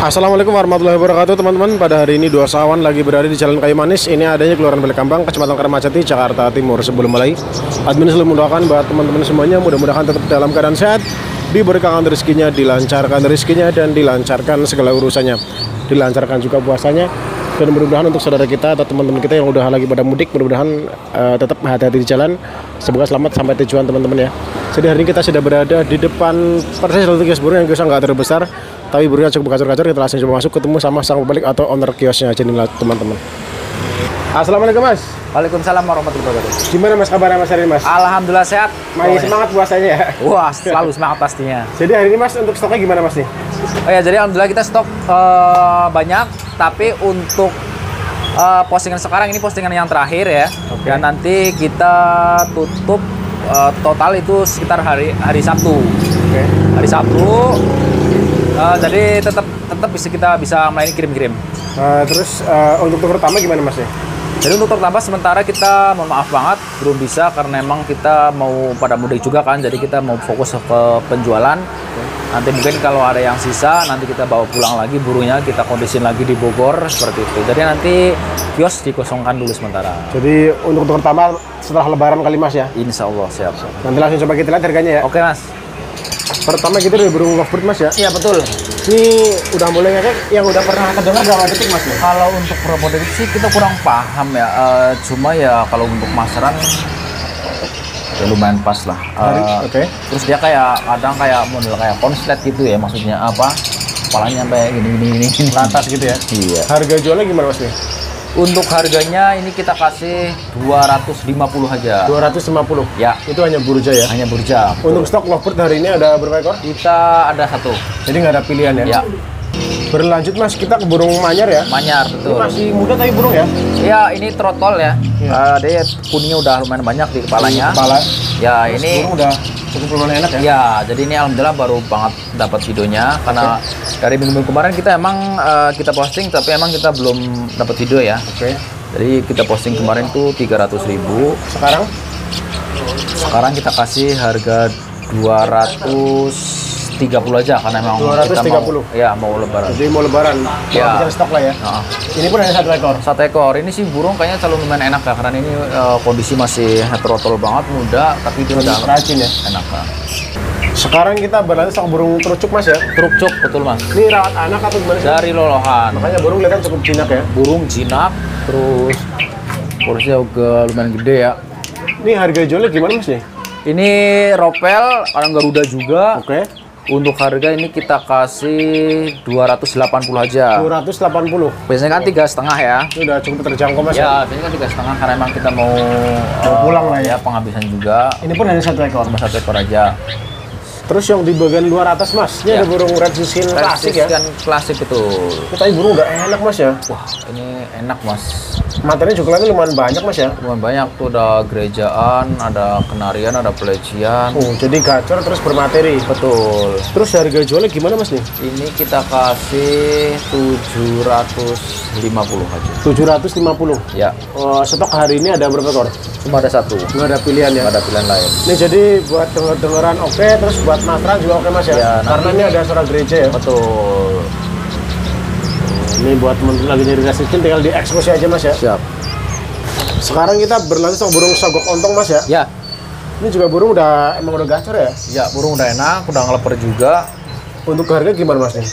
Assalamualaikum warahmatullahi wabarakatuh teman-teman. Pada hari ini dua sawan lagi berada di Jalan Kayu Manis. Ini adanya Kelurahan Balekambang, Kecamatan Keramat Jati, Jakarta Timur. Sebelum mulai, admin selalu mendoakan buat teman-teman semuanya mudah-mudahan tetap dalam keadaan sehat, diberkahan rezekinya, dilancarkan rezekinya, dan dilancarkan segala urusannya, dilancarkan juga puasanya. Dan mudah-mudahan untuk saudara kita atau teman-teman kita yang udah lagi pada mudik, mudah-mudahan tetap hati-hati di jalan. Semoga selamat sampai tujuan teman-teman ya. Jadi hari ini kita sudah berada di depan persis satu kios burung yang kiosnya nggak terlalu besar, tapi burungnya cukup gacor-gacor. Kita langsung coba masuk ketemu sama sang pemilik atau owner kiosnya aja nih teman-teman. Assalamualaikum Mas. Waalaikumsalam warahmatullahi wabarakatuh. Gimana Mas kabarnya Mas hari ini Mas? Alhamdulillah sehat. Masih semangat puasanya ya? Wah, selalu semangat pastinya. Jadi hari ini Mas untuk stoknya gimana Mas nih? Oh ya, jadi alhamdulillah kita stok banyak, tapi untuk postingan sekarang ini postingan yang terakhir ya. Oke. Dan nanti kita tutup total itu sekitar hari Sabtu. Oke. Hari Sabtu. Jadi tetap kita bisa melayani kirim-kirim. Terus untuk tur pertama gimana Mas ya? Jadi untuk pertama sementara kita mohon maaf banget belum bisa karena emang kita mau pada mudik juga kan, jadi kita mau fokus ke penjualan. Nanti mungkin kalau ada yang sisa nanti kita bawa pulang lagi burungnya, kita kondisin lagi di Bogor seperti itu. Jadi nanti kios dikosongkan dulu sementara. Jadi untuk tur pertama setelah Lebaran kali Mas ya? Insya Allah siap. Nanti langsung coba kita lihat harganya ya. Oke Mas. Pertama kita dari burung lovebird Mas ya? Iya betul. Ini udah mulai ngekek yang udah pernah kedengar berapa detik Mas ya? Kalau untuk berapa detik sih kita kurang paham ya. Cuma ya kalau untuk masteran ya lumayan pas lah. Oke. Terus dia kayak kadang kayak model kayak konslet gitu ya, maksudnya apa? Kepalanya sampai gini. Lantas gitu ya? Iya. Harga jualnya gimana Mas nih? Untuk harganya ini kita kasih 250 aja. 250? Ya. Itu hanya burja ya? Hanya burja. Untuk stok lovebird hari ini ada berapa ekor? Kita ada satu. Jadi nggak ada pilihan ya? Ya. Berlanjut Mas, kita ke burung manyar ya? Manyar, Ini betul. masih muda tapi burung ya? Ya, ini trotol ya. Iya. Dia kuningnya udah lumayan banyak di kepalanya. Kepala. Ya, Terus ini burung udah cukup lumayan enak ya? ya, jadi ini alhamdulillah baru banget dapat videonya karena dari minggu kemarin kita emang kita posting tapi emang kita belum dapat video ya. Oke. Jadi kita posting kemarin tuh 300.000. Sekarang kita kasih harga 230 aja karena memang kita 230? mau lebaran. Jadi mau lebaran, Ya. bisa stok lah ya? Nah, Ini pun hanya satu ekor? satu ekor. Ini sih burung kayaknya selalu lumayan enak ya karena ini kondisi masih trotol banget, muda tapi dia udah Rajin ya? enak kan. Sekarang kita berlanjut sama burung terucuk Mas ya? Trukcuk betul Mas. Ini rawat anak atau gimana sih? Dari lolohan. Makanya burung kelihatan cukup jinak ya? Burung jinak, terus porsinya juga lumayan gede ya. Ini harga jualnya gimana Mas nih? Ini ropel, orang Garuda juga. Oke. Untuk harga ini kita kasih 280 aja. 280? Biasanya kan 3,5 ya. Ini udah cukup terjangkau Mas ya? Ya, biasanya kan 3,5 karena emang kita mau pulang lah ya? penghabisan juga. Ini pun hanya satu ekor? Cuma satu ekor aja. Terus yang di bagian luar atas Mas, ini Ya. ada burung red siskin klasik ya? Kan klasik betul. Tapi burung udah enak Mas ya? Wah, ini enak Mas. Materinya juga lumayan banyak Mas ya? Lumayan banyak tuh, ada gerejaan, ada kenarian, ada pelecian. Jadi gacor terus bermateri. Betul. Terus harga jualnya gimana Mas nih? Ini kita kasih 750 aja. 750? Ya, Stok hari ini ada berapa ekor? cuma ada satu. Nggak ada pilihan ya? Nggak ada pilihan lain. Ini jadi buat denger-dengeran oke, terus buat matran juga oke Mas ya? Ya, Karena ini ada suara gereja ya? Betul. Ini buat temen lagi nyari resikin tinggal dieksekusi aja Mas ya? Siap. Sekarang kita berlanjut sama burung sagok ontong Mas ya? Ya, Ini juga burung emang udah gacor ya? ya burung udah enak, udah ngeleper juga. Untuk harga gimana Mas nih?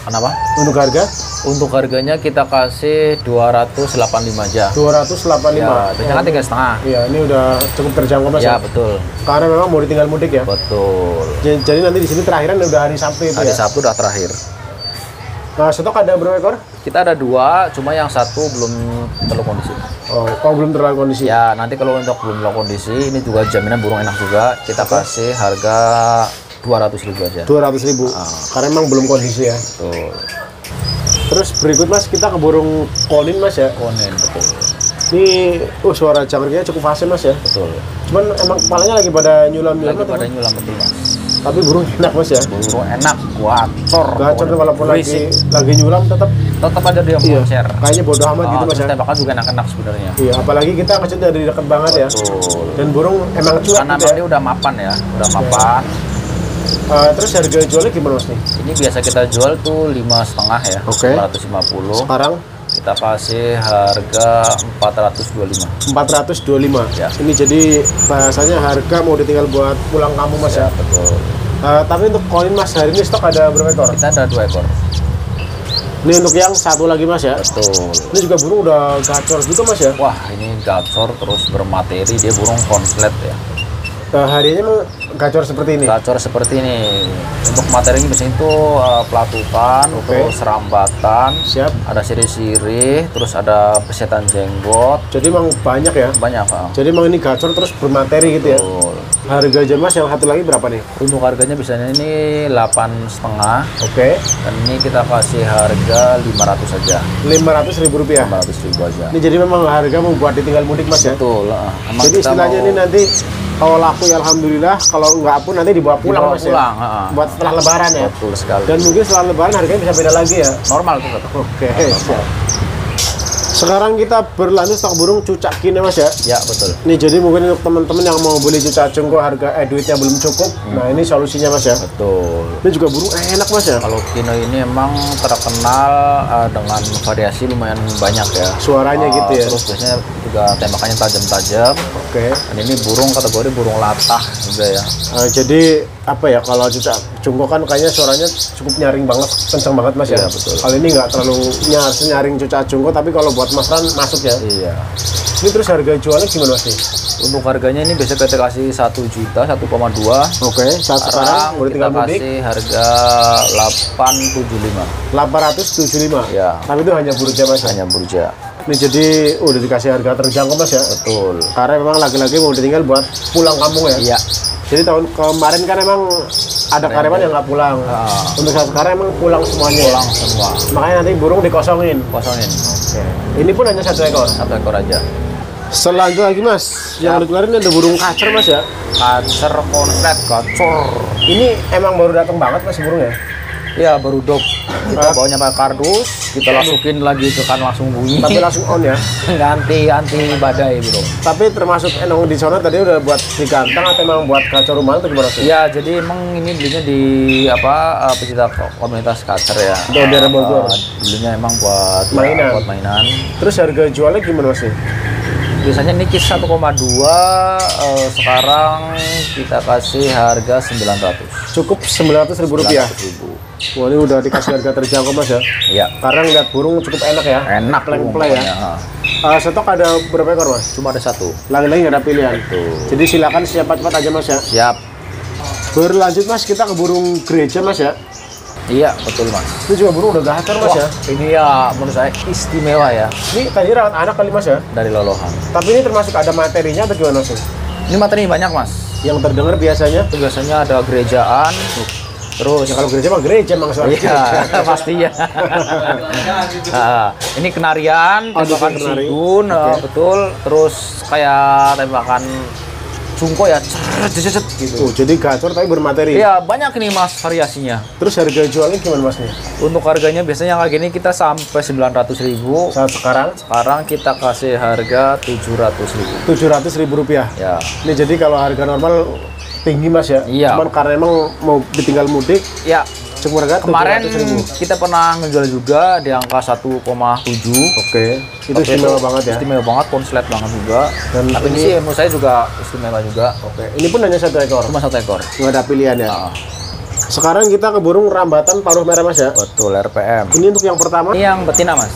Kenapa? Untuk harga? Untuk harganya kita kasih 285 aja. 285? Ya, biasanya kan 3,5. Iya, ini udah cukup terjangkau Mas Ya, ya? betul. Karena memang mau ditinggal mudik ya? Betul. Jadi nanti di sini terakhiran udah hari Sabtu itu Hari ya? Sabtu udah terakhir. Nah, stok ada berapa ekor? Kita ada 2, cuma yang satu belum terlalu kondisi. Oh, belum terlalu kondisi? Ya, nanti kalau untuk belum terlalu kondisi, ini juga jaminan burung enak juga. Kita kasih harga 200.000 aja. 200.000? Karena memang belum kondisi ya? Betul. Terus berikut Mas, kita ke burung konin Mas ya? Konen, betul. Ini, suara cangkirnya cukup fase Mas ya? Betul. Cuman emang kepalanya lagi pada nyulam-nyulam Lagi atau pada gimana? nyulam, betul Mas. Tapi burung enak Mas ya? Burung enak, gacor. Gacor tuh walaupun lagi nyulam tetap tetap aja dia iya, moncer. kayaknya bodo amat gitu Mas Terus ya? tembakan juga enak-enak sebenarnya. Iya, apalagi kita ngecet dari dekat banget ya? Betul. Dan burung emang cuek Karena gitu ya? dia udah mapan ya, udah mapan. Terus harga jualnya gimana mas nih? Ini biasa kita jual tuh 5,5 ya. Oke. 450. Sekarang Kita kasih harga 425. 425 Ya. Ini jadi bahasanya harga mau ditinggal buat pulang kampung mas ya. Betul. Tapi untuk koin mas hari ini stok ada berapa ekor? Kita ada 2 ekor. Ini untuk yang satu lagi mas ya. Betul. Ini juga burung udah gacor juga mas ya. Wah, ini gacor terus bermateri, dia burung konslet ya. Harinya emang gacor seperti ini. Gacor seperti ini. Untuk materinya biasanya itu pelatukan, Oke. terus rambatan, Siap. ada sirih-sirih, terus ada pesetan jenggot, Jadi emang banyak ya. banyak. Pak. Jadi emang ini gacor terus bermateri gitu ya. Betul. Harga aja mas yang satu lagi berapa nih? Untuk harganya biasanya ini 8,5, Oke. dan ini kita kasih harga 500 saja. Rp500.000. 500.000 aja. Ini jadi memang harga membuat ditinggal mudik mas ya. Betul. Emang Jadi kita istilahnya mau ini nanti kalau laku ya alhamdulillah, kalau enggak pun nanti dibawa pulang dibawa mas pulang. ya. Buat setelah lebaran ya. Betul sekali. Dan mungkin setelah lebaran harganya bisa beda lagi ya. Normal tuh. Kak. Oke. Siap. Sekarang kita berlanjut stok burung cucak kine mas ya. Ya, betul. Nih jadi mungkin untuk teman-teman yang mau beli cucak jenggo harga duitnya belum cukup. Nah ini solusinya mas ya. Betul. Ini juga burung enak mas ya. Kalau Kino ini emang terkenal dengan variasi lumayan banyak ya. Suaranya gitu ya. Terus biasanya juga tembakannya tajam-tajam. Oke. Dan ini burung kategori burung latah juga ya. Jadi apa ya, kalau cucak jenggo kan kayaknya suaranya cukup nyaring banget, kenceng banget mas ya. Iya, betul. Kalau ini nggak terlalu nyaring cucak jenggo, tapi kalau buat mas Ran masuk ya. Iya. Ini terus harga jualnya gimana mas nih? Untuk harganya ini biasa kita kasih 1 juta, 1,2. Oke, saat sekarang udah kita tinggal mudik kasih harga 875. 875. Ya. Tapi itu hanya burungnya mas ya. Hanya burja. Ini jadi udah dikasih harga terjangkau mas ya. Betul. Karena memang laki-laki mau ditinggal buat pulang kampung ya. Iya. Jadi tahun kemarin kan emang ada karyawan yang nggak pulang. Untuk saat sekarang emang pulang semuanya. Pulang semua. Makanya nanti burung dikosongin. Kosongin. Ini pun hanya 1 ekor. 1 ekor aja. Selanjutnya lagi mas, yang dikeluarin ada burung kacer mas ya. Kacer konslet gacor. Ini emang baru datang banget mas burungnya. Iya, baru dop. Kita bawanya pakai kardus, kita masukin lagi ke kan langsung bunyi. Tapi langsung on ya. Ganti anti badai, bro. Tapi termasuk enong di sana tadi udah buat digantang atau emang buat kacau rumahan atau gimana sih? Iya, jadi emang ini belinya di pecinta komunitas kacer ya. Di daerah Bogor. Belinya emang buat Mainan. buat mainan. Terus harga jualnya gimana sih? Biasanya ini kis 1,2, sekarang kita kasih harga 900. Cukup Rp900.000. 900.000. Wah ini udah dikasih harga terjangkau mas ya. Iya. Karena ngeliat burung cukup enak ya. Enak pleng-pleng ya. pokoknya. Stok ada berapa ekor mas? Cuma ada 1. Lagi-lagi nggak ada pilihan. Tuh. Jadi silakan cepat-cepat aja mas ya. Siap. Berlanjut mas, kita ke burung gereja mas ya. Iya, betul mas. Ini juga burung udah gacor mas ya. Ini ya menurut saya istimewa ya, Ini tadi rawat anak kali mas ya. dari lolohan. Tapi ini termasuk ada materinya atau gimana sih? Ini materi banyak mas. Yang terdengar biasanya. Biasanya ada gerejaan, terus Ya kalau gereja mah gereja emang soal iya pasti ya. Ini kenarian, Oh, tembakan kenari. sigun, Oke. betul. Terus kayak tembakan cungko ya, cet gitu. Oh, jadi gacor tapi bermateri. Iya banyak nih mas variasinya. Terus harga jualnya gimana mas nih? Untuk harganya biasanya kayak gini kita sampai 900.000. Saat sekarang Sekarang kita kasih harga 700.000. Rp700.000. Ya. Ini jadi kalau harga normal tinggi mas ya. Iya. Cuman karena emang mau ditinggal mudik, Ya, cuma harga kemarin 700.000. kita pernah ngejual juga di angka 1,7. Oke, itu Oke, istimewa banget ya. Istimewa banget, konslet banget juga. Dan Tapi ini ini- sih menurut saya juga istimewa juga. Oke, ini pun hanya 1 ekor. Cuma 1 ekor. Nggak ada pilihan ya. Ah, Sekarang kita ke burung rambatan paruh merah mas ya. betul, RPM. Ini untuk yang pertama, Ini yang betina mas.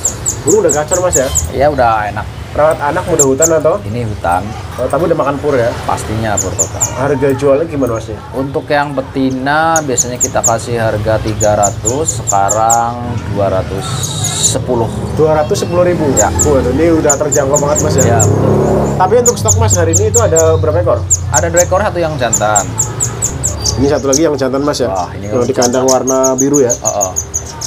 burung udah gacor mas ya. Ya udah enak. Rawat anak muda hutan atau? Ini hutan, Tapi udah makan pur ya. pastinya bertotal. Harga jualnya gimana mas nih? Untuk yang betina biasanya kita kasih harga 300, sekarang 210. 210.000. Ya. Waduh, ini udah terjangkau banget mas ya. Ya, betul. Tapi untuk stok mas hari ini itu ada berapa ekor? Ada 2 ekor, 1 yang jantan. Ini satu lagi yang jantan mas ya. Wah, ini yang di kandang warna biru ya. Oh.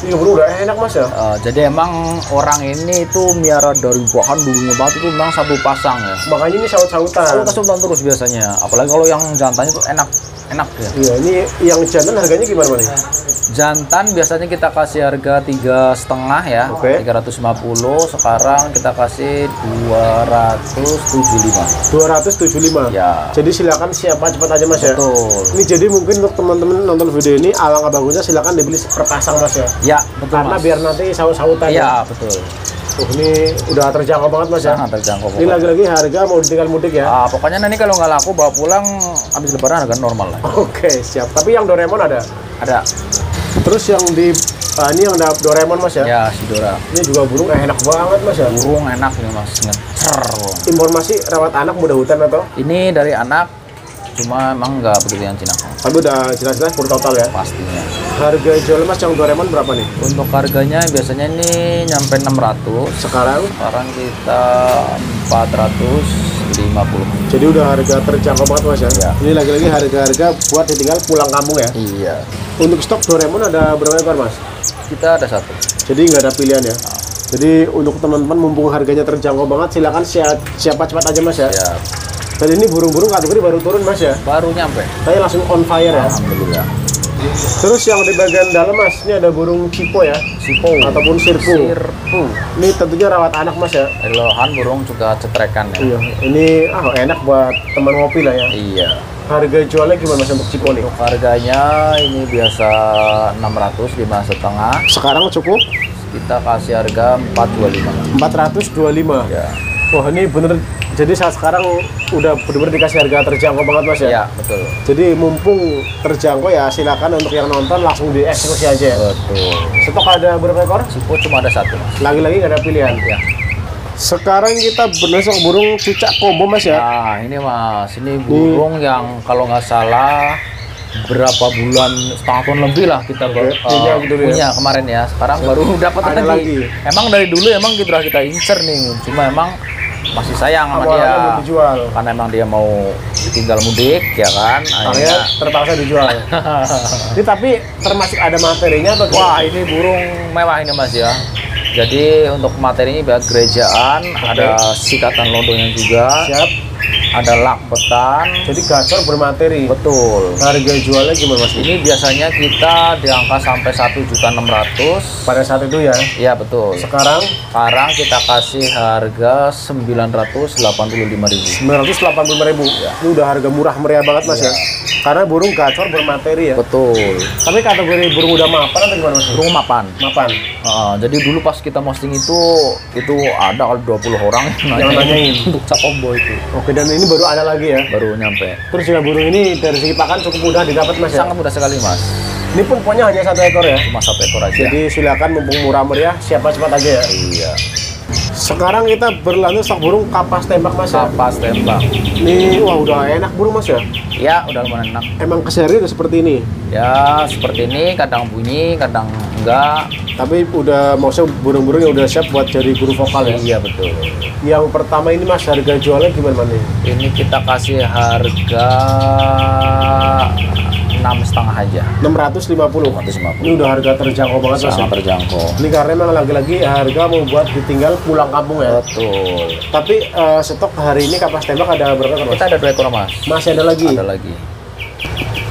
Ini burung udah enak mas ya. Jadi emang orang ini itu miara dari bahan dulunya banget itu memang 1 pasang ya. Makanya ini saut-sautan. Kalau kesultan terus biasanya, apalagi kalau yang jantannya itu enak. enak ya. Iya, ini yang jantan harganya gimana nih? Jantan biasanya kita kasih harga 3,5 ya, Oke. 350. Sekarang kita kasih 275. 275. Ya. Jadi silakan siapa cepat aja Mas ya. Betul. Ini jadi mungkin untuk teman-teman nonton video ini alangkah bagusnya silakan dibeli per pasang Mas ya. Ya, betul. Karena Mas. biar nanti saut-sautan. Ya, betul. Ini udah terjangkau banget Mas ya. Sangat terjangkau. Ini lagi-lagi harga mau ditinggal mudik ya. Pokoknya nanti kalau nggak laku bawa pulang habis lebaran harga normal lah. Oke, siap. Tapi yang Doraemon ada. Ada. Terus yang di ini yang ada Doraemon Mas ya. Ya, si Dora. Ini juga burung enak banget Mas ya. Burung enak nih Mas, ngecer. Informasi rawat anak mudah hutan atau? Ini dari anak, cuma emang nggak begitu yang Cina Tapi udah jelas-jelas pur total ya. pastinya. Harga jual Mas yang Doraemon berapa nih? Untuk harganya biasanya ini nyampe 600. Sekarang Sekarang kita 450. jadi udah harga terjangkau banget Mas ya. Ya. Ini lagi-lagi harga-harga buat ditinggal pulang kampung ya. Iya. Untuk stok Doraemon ada berapa ekor Mas? Kita ada satu. Jadi nggak ada pilihan ya. Jadi untuk teman-teman mumpung harganya terjangkau banget silakan siapa cepat aja Mas ya. Ya, Dan ini burung-burung kategori baru turun Mas ya. baru nyampe. Saya langsung on fire ya. Alhamdulillah. Terus yang di bagian dalam Mas, ini ada burung cipo ya, Sipo ataupun sirpu. Sirpu. Ini tentunya rawat anak Mas ya. Elohan burung juga cetrekan ya. Iya, ini enak buat teman ngopi lah ya. Iya. Harga jualnya gimana Mas untuk cipo nih? Untuk harganya ini biasa 600, 5,5. Sekarang cukup Kita kasih harga 425. 425. Ya. Wah ini bener, jadi saat sekarang udah bener-bener dikasih harga terjangkau banget Mas ya. Iya, betul. Jadi mumpung terjangkau ya silakan untuk yang nonton langsung dieksekusi aja ya. Betul. Stok ada berapa ekor? Sipo cuma ada satu, Mas. Lagi-lagi nggak ada pilihan. Ya. Sekarang kita bernesok burung cicak combo Mas ya. Nah, ini Mas, ini burung yang kalau nggak salah berapa bulan, setengah tahun lebih lah kita punya kemarin ya. Sekarang baru dapat Ada lagi. Emang dari dulu emang kita incer nih, cuma emang masih sayang sama Awalnya dia. mau dijual. Karena emang dia mau ditinggal mudik ya kan. Akhirnya terpaksa dijual. Ini tapi termasuk ada materinya atau Wah, ini burung mewah ini Mas ya. Jadi untuk materinya gerejaan, ada sikatan lodongnya juga. Siap. Ada lakbetan. Jadi gacor bermateri. Betul. Harga jualnya gimana Mas? Ini biasanya kita di angka sampai 1.600.000 Pada saat itu ya. Iya betul. Sekarang Kita kasih harga 985.000. 985.000. Ya. Ini udah harga murah meriah banget Mas ya. Karena burung gacor bermateri ya. Betul. Tapi kategori burung udah mapan atau gimana Mas? Burung mapan. Mapan. Jadi dulu pas kita posting itu ada 20 orang yang nanyain untuk cakombo itu. Oke, dan ini baru ada lagi ya. Baru nyampe. Terus juga burung ini dari segi pakan cukup mudah didapat Mas ya. Sangat mudah sekali Mas. Ini pun pokoknya hanya 1 ekor ya. Cuma 1 ekor aja. Jadi silakan mumpung murah meriah siapa cepat aja ya. Iya. Sekarang kita berlanjut stok burung kapas tembak Mas ya. Kapas tembak. Ini wah udah enak burung Mas ya. Ya udah lumayan enak. Emang keseharian udah seperti ini. Ya seperti ini, kadang bunyi, kadang enggak. Tapi udah maksudnya burung-burung yang udah siap buat jadi guru vokal ya. Iya betul. Yang pertama ini Mas harga jualnya gimana nih? Ini kita kasih harga 6,5 aja. 650. 650. Ini udah harga terjangkau banget Mas. Sangat terjangkau. Ini karena memang lagi-lagi harga mau buat ditinggal pulang kampung ya. Betul. Tapi stok hari ini kapas tembak ada berapa ekor? Kita ada 2 ekor Mas. Masih ada lagi. Ada lagi.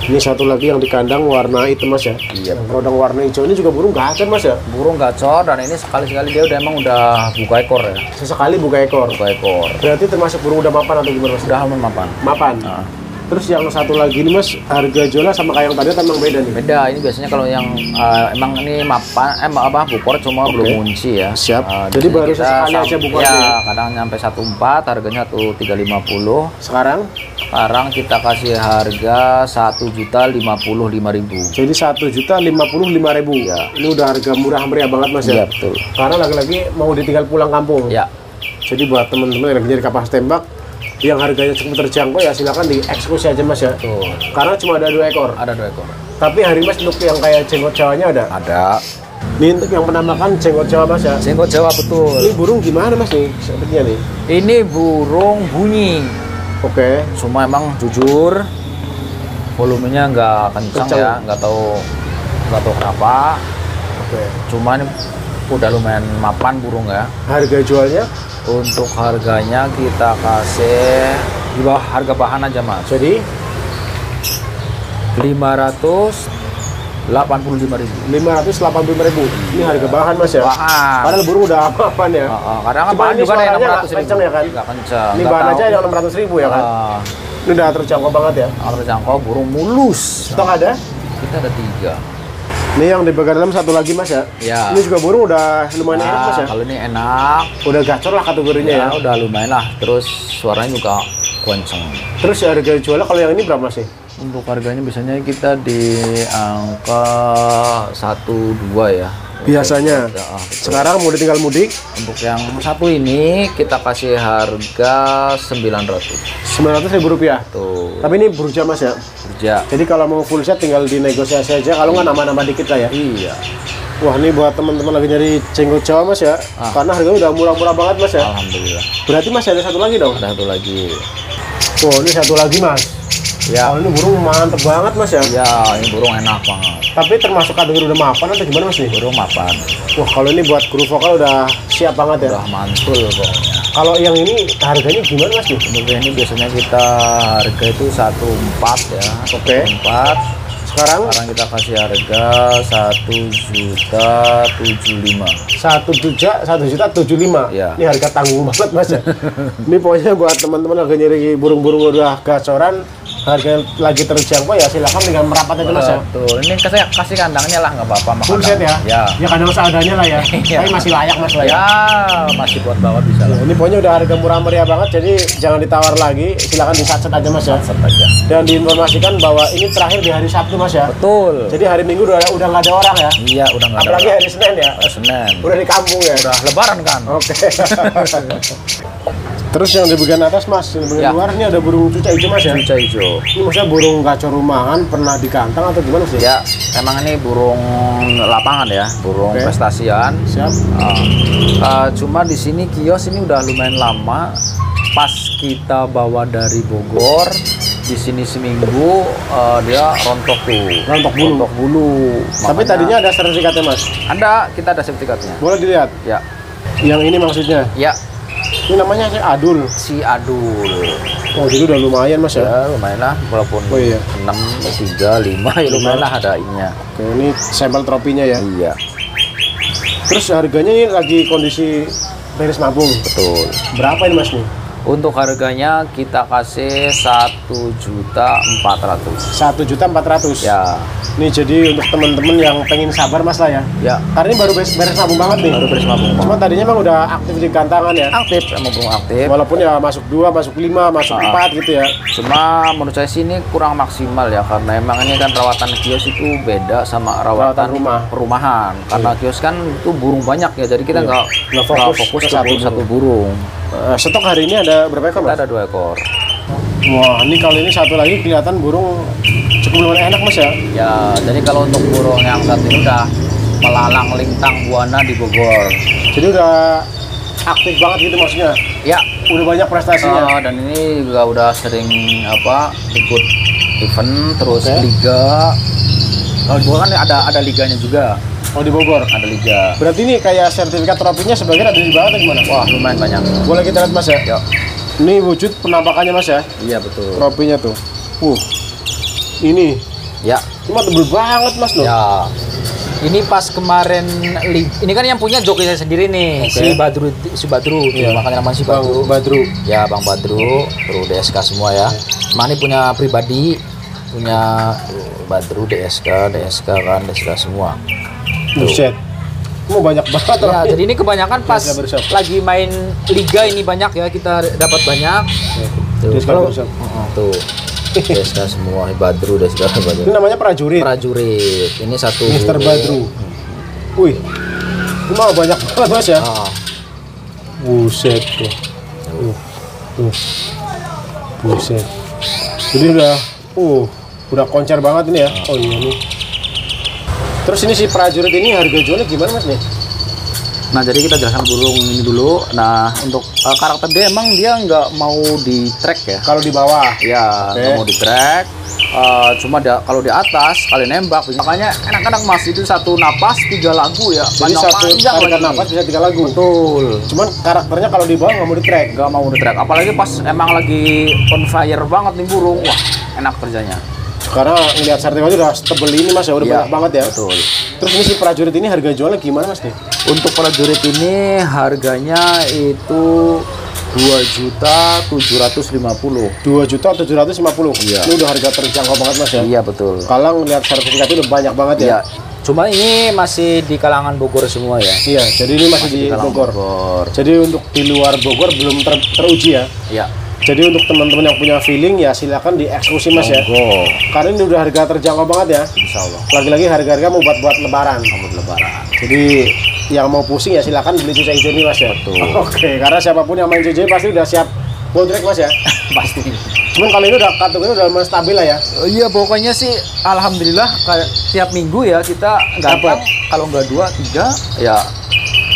Ini satu lagi yang di kandang warna hitam Mas ya. Iya. Yang rodong warna hijau ini juga burung gacor Mas ya. Burung gacor dan ini sekali-sekali dia udah buka ekor ya. Sesekali buka ekor. Buka ekor. Berarti termasuk burung udah mapan atau gimana Mas? Sudah hamil mapan. Mapan. Nah. Terus yang satu lagi ini Mas, harga jualnya sama kayak yang tadi atau emang beda nih? Beda, ini biasanya kalau yang emang ini mapan, bukor cuma belum ngunci ya. Siap. Jadi baru sesekali aja bukornya. Ya, kadang nyampe 1,4, harganya 1.350. Sekarang Kita kasih harga 1.055.000. jadi 1.055.000. Ya. Ini udah harga murah meriah banget Mas ya. Iya betul. Karena lagi-lagi mau ditinggal pulang kampung. Ya. Jadi buat teman-teman yang jadi kapas tembak yang harganya cukup terjangkau ya silakan dieksekusi aja Mas ya. Betul. Karena cuma ada 2 ekor. Ada 2 ekor. Tapi hari Mas untuk yang kayak jenggot Jawanya ada. Ada. Ini untuk yang penampakan jenggot Jawa Mas ya. Jenggot Jawa betul. Ini burung gimana Mas nih sepertinya nih? Ini burung bunyi. Oke. Cuma emang jujur volumenya nggak kencang ya, nggak tahu kenapa. Oke. Cuman udah lumayan mapan burung ya. Harga jualnya? Untuk harganya kita kasih di bawah harga bahan aja Mas. Jadi 585.000. 585.000. Ini harga bahan Mas ya. Bahan. Padahal burung udah apa-apaan ya. Kadang kan Cuma bahan ini juga ada yang suaranya 600.000. kenceng ya kan? Nggak kenceng. Ini nggak bahan tahu. aja yang 600.000 ya kan. Ini udah terjangkau banget ya. Terjangkau burung mulus. Stok ada? Kita ada 3. Ini yang di bagian dalam satu lagi Mas ya. Ya. Ini juga burung udah lumayan enak Mas ya. Kalau ini enak, Udah gacor lah kategorinya ya. udah lumayan lah. Terus suaranya juga kenceng. Terus ya harga jualnya kalau yang ini berapa sih? Untuk harganya biasanya kita di angka 1-2 ya. Biasanya. Ya, betul. Sekarang mau tinggal mudik Untuk yang satu ini kita kasih harga 900. 900.000 rupiah. Tuh. Tapi ini beruja Mas ya. Kerja. Jadi kalau mau full set tinggal dinegosiasi aja. Kalau nggak nambah-nambah dikit lah ya. Iya. Wah ini buat teman-teman lagi nyari jenggot Jawa Mas ya. Karena harganya udah murah-murah banget Mas ya. Alhamdulillah. Berarti Mas ada satu lagi dong. Ada satu lagi. Oh ini satu lagi Mas. Ya. Oh ini burung mantep banget Mas ya. Ya, ini burung enak banget. Tapi termasuk kategori udah mapan atau gimana Mas nih? Burung mapan. Wah kalau ini buat kru vokal udah siap banget ya. Udah mantul pokoknya. Kalau yang ini harganya gimana Mas nih? Untuk ini biasanya kita harga itu 14 ya. Oke. 14. Sekarang Sekarang kita kasih harga 1.075.000. 1.175.000. Ya. Ini harga tanggung banget Mas ya. Ini pokoknya buat teman-teman lagi nyari burung-burung udah gacoran, harga lagi terjangkau ya silakan tinggal merapat aja Mas ya. Betul. Ini kasih kandangnya lah nggak apa-apa. Sama Full set ya? Ya. Ya kandang seadanya lah ya. Iya. Tapi masih layak Mas lah ya. Ya, masih buat bawa bisa lah. Ini pokoknya udah harga murah meriah banget, jadi jangan ditawar lagi, silakan disatset aja Mas ya. Set aja. Dan diinformasikan bahwa ini terakhir di hari Sabtu Mas ya. Betul. Jadi hari Minggu udah nggak ada orang ya. Iya, udah nggak ada. Apalagi orang. hari Senin ya. Senin. Udah di kampung ya. Udah lebaran kan. Oke. Terus yang di bagian atas Mas, di bagian Ya. luar ini ada burung cuca hijau Mas ya. Cuca hijau. Ini maksudnya burung gacor rumahan pernah di kantang atau gimana sih? Ya, emang ini burung lapangan ya, burung Oke. prestasian. Siap. Cuma di sini kios ini udah lumayan lama. Pas kita bawa dari Bogor, di sini seminggu dia rontok tuh. Rontok bulu. Rontok bulu. Tapi Makanya- tadinya ada sertifikatnya Mas. kita ada sertifikatnya. Boleh dilihat. Ya, Yang ini maksudnya. ya, Ini namanya sih Adul. si Adul. Oh jadi udah lumayan Mas ya. Ya, lumayan lah, walaupun Oh, iya. 6, 3, 5, ya lumayan lah ada ininya. Oke, ini sampel tropinya ya. Iya, Terus harganya ini lagi kondisi beres mabung. betul. Berapa ini Mas nih? Untuk harganya kita kasih 1.400.000. 1.400.000. Ya, Ini jadi untuk teman-teman yang pengen sabar Mas lah ya. ya. Karena ini baru beres mabung banget nih. Baru beres mabung. Cuma tadinya emang udah aktif di kantangan ya. Aktif, emang burung aktif. Walaupun ya masuk 2, masuk 5, masuk 4 gitu ya. Cuma menurut saya sih ini kurang maksimal ya, karena emang ini kan rawatan kios itu beda sama Rawatan rawatan rumah. perumahan. Karena kios kan itu burung banyak ya, jadi kita Iya. Nggak fokus ke satu burung. Stok hari ini ada berapa ekor Kita Mas? ada 2 ekor. Wah ini kali ini satu lagi kelihatan burung cukup lumayan enak Mas ya. Ya, jadi kalau untuk burung yang satu ini udah melalang lintang buana di Bogor. Jadi udah aktif banget gitu maksudnya. Ya, Udah banyak prestasinya. dan ini juga udah sering ikut event terus Oke. liga. Kalau di Bogor kan ada liganya juga, Oh di Bogor. ada liga. Berarti ini kayak sertifikat tropinya sebagian ada di bawah atau gimana? Wah, lumayan banyak. Boleh kita lihat Mas ya? Yuk. Ini wujud penampakannya Mas ya. Iya, betul. Tropinya tuh. Ini. Ya. Cuma tebel banget Mas loh. Ya. Ini pas kemarin ini kan yang punya joki saya sendiri nih, Oke. si Badru, Iya. makanya namanya si Bang Badru. Badru. Ya, Bang Badru, kru DSK semua ya. Cuma ini punya pribadi, punya Badru DSK kan, DSK semua. Buset. Mau banyak banget Ya, trofi. jadi ini kebanyakan pas DSK Barbershop. lagi main liga ini banyak ya, kita dapat banyak. Tuh, DSK kalau- Barbershop. tuh. DSK semua, Badru DSK Ini Badru. namanya prajurit. Prajurit. Ini satu Mister Badru. Wih. Ini mah banyak banget Mas ya. Ah, Buset tuh. Tuh. Buset. Jadi udah koncer banget ini ya. Oh iya nih. Terus ini si prajurit ini harga jualnya gimana Mas nih? Nah, jadi kita jelaskan burung ini dulu. Nah, untuk karakter dia emang dia nggak mau di track ya. Kalau di bawah. Ya, Oke. nggak mau di track. Cuma kalau di atas kali nembak. Makanya enak-enak Mas, itu satu napas 3 lagu ya. Jadi satu Panjang-panjang tarikan lagi. nafas bisa 3 lagu. Betul. Cuman karakternya kalau di bawah nggak mau di track. Nggak mau di track. Apalagi pas emang lagi on fire banget nih burung. Wah, enak kerjanya. Sekarang ngelihat sertifikat itu udah tebel ini mas ya, udah banyak banget ya. Betul. Terus ini si prajurit ini harga jualnya gimana mas nih? Untuk prajurit ini harganya itu 2.750.000. 2.750.000. Iya. Ini udah harga terjangkau banget mas ya. Iya betul. Kalau ngelihat sertifikat itu udah banyak banget ya. Iya. Cuma ini masih di kalangan Bogor semua ya. Iya, jadi ini masih di kalangan Bogor. Jadi untuk di luar Bogor belum teruji ya. Iya. Jadi untuk teman-teman yang punya feeling ya silakan dieksekusi mas ya. Monggo. Karena ini udah harga terjangkau banget ya. Insya Allah. Lagi-lagi harga-harga mau buat lebaran. Sambut lebaran. Jadi yang mau pusing ya silakan beli CJ hijau ini mas ya. Betul. Oke, karena siapapun yang main CJ pasti udah siap bontrek mas ya. Pasti. Cuman kalau ini udah kategorinya udah stabil lah ya. Iya pokoknya sih alhamdulillah kayak tiap minggu ya kita gampang. Kalau nggak 2, 3 ya.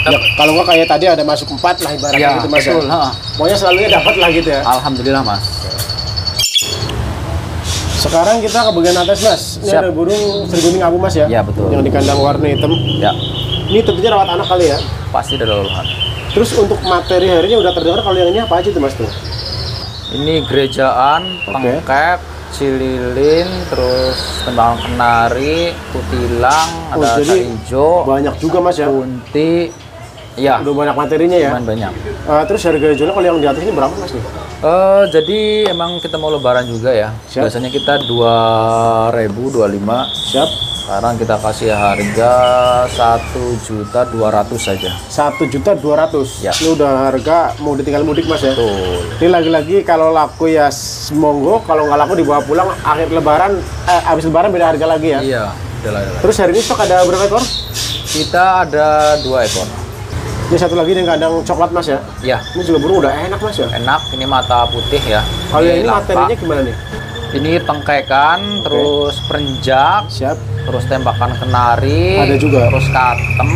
Ya, kalau nggak kayak tadi ada masuk 4 lah ibaratnya Ya, gitu mas betul, ya. ha. Pokoknya selalunya dapat lah gitu ya. Alhamdulillah mas. Sekarang kita ke bagian atas mas. Ini Siap. ada burung sergunting abu mas ya. Ya, betul. Yang di kandang warna hitam. Ya Ini tentunya rawat anak kali ya. pasti ada lolohan. Terus untuk materi harinya udah terdengar kalau yang ini apa aja tuh mas tuh? Ini gerejaan, Oke. tengkek, cililin, terus tembang kenari, kutilang, Oh, ada jadi hijau, banyak juga mas ya. kunti, ya Udah banyak materinya ya. lumayan banyak. Terus harga jualnya kalau yang di atas ini berapa mas nih? Jadi emang kita mau lebaran juga ya. Siap. Biasanya kita 2.025. Siap. Sekarang kita kasih harga 1.200.000 saja. 1.200.000. Ya. Ini udah harga mau ditinggal mudik mas ya. Tuh. Ini lagi-lagi kalau laku ya monggo, kalau nggak laku dibawa pulang akhir lebaran, habis lebaran beda harga lagi ya. Iya, udah lah. Terus hari ini stok ada berapa ekor? Kita ada 2 ekor. Ini satu lagi yang kandang coklat mas ya. Ya, Ini juga burung udah enak mas ya. enak. Ini mata putih ya. Kalau yang ini lampak. materinya gimana nih? Ini tengkekan, terus perenjak, Siap. terus tembakan kenari, Ada juga. terus katem,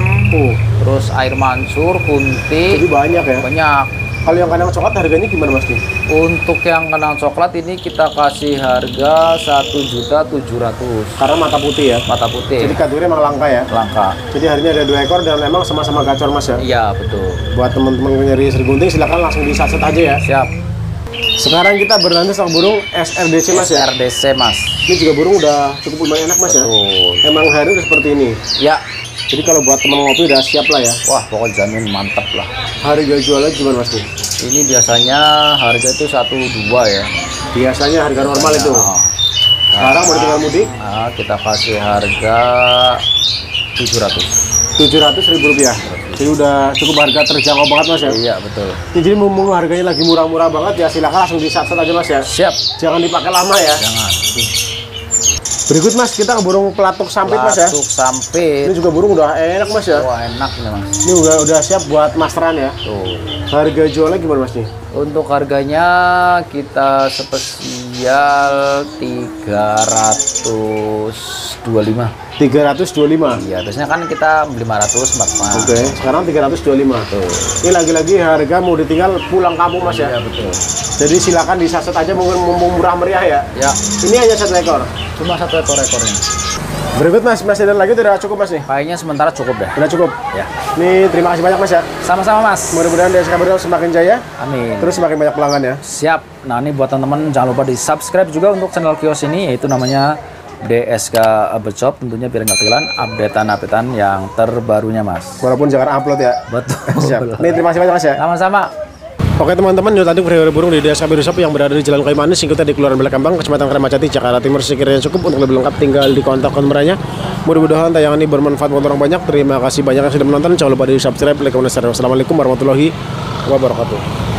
terus air mancur, kunti, Jadi banyak ya. banyak. Kalau yang kandang coklat harganya gimana mas nih? Untuk yang kandang coklat ini kita kasih harga 1.700.000. Karena mata putih ya. Mata putih, Jadi kategorinya emang langka ya. langka. Jadi hari ini ada 2 ekor dan memang sama-sama gacor mas ya. Iya betul. Buat teman-teman yang nyari sergunting silakan langsung disaset aja ya. Siap. Sekarang kita berlanjut sama burung SRDC mas ya. RDC mas. Ini juga burung udah cukup lumayan enak mas ya. Betul. Emang hari udah seperti ini. Ya. Jadi kalau buat teman ngopi udah siap lah ya. Wah pokoknya jamin mantep lah. Harga jualnya gimana mas nih? Ini biasanya harga itu 1.2 ya. Biasanya harga normal itu. Nah, Sekarang mau ditinggal mudik Nah, kita kasih harga 700. 700.000 rupiah. Jadi udah cukup harga terjangkau banget mas ya. Iya betul. Jadi mumpung harganya lagi murah-murah banget ya silakan langsung disaset aja mas ya. Siap. Jangan dipakai lama ya. Jangan. Berikut mas kita ke burung pelatuk sampit mas ya. Batuk sampit. Ini juga burung udah enak mas ya. Wah enak nih mas. Ini udah siap buat masteran ya. Tuh. Harga jualnya gimana mas nih? Untuk harganya kita spesial 325. 325. Iya, biasanya kan kita 500 mas. Oke, sekarang 325. Tuh. Ini lagi-lagi harga mau ditinggal pulang kampung mas ya. Iya betul. Jadi silakan disaset aja mumpung murah meriah ya. Ya, Ini hanya 1 ekor. cuma 1 ekor-ekornya. Berikut mas, masih ada lagi udah cukup mas nih. Kayaknya sementara cukup deh. Udah cukup. Ya. Nih terima kasih banyak mas ya. Sama-sama mas. Mudah-mudahan DSK Berdol semakin jaya, Amin. terus semakin banyak pelanggan ya. Siap. Nah ini buat teman-teman jangan lupa di subscribe juga untuk channel kios ini, yaitu namanya DSK Bershop, tentunya biar nggak ketinggalan updatean yang terbarunya mas. Walaupun jangan upload ya. Betul. Siap. Nih terima kasih banyak mas ya. Sama-sama. Oke teman-teman, itu tadi hari burung di DSK Bershop yang berada di Jalan Kayu Manis, singkatnya di Kelurahan Belakambang, Kecamatan Kramacati, Jakarta Timur. Sekiranya cukup, untuk lebih lengkap tinggal di kontak nomornya. Mudah-mudahan tayangan ini bermanfaat buat orang banyak. Terima kasih banyak yang sudah menonton. Jangan lupa di subscribe, like, komen, share. Wassalamualaikum warahmatullahi wabarakatuh.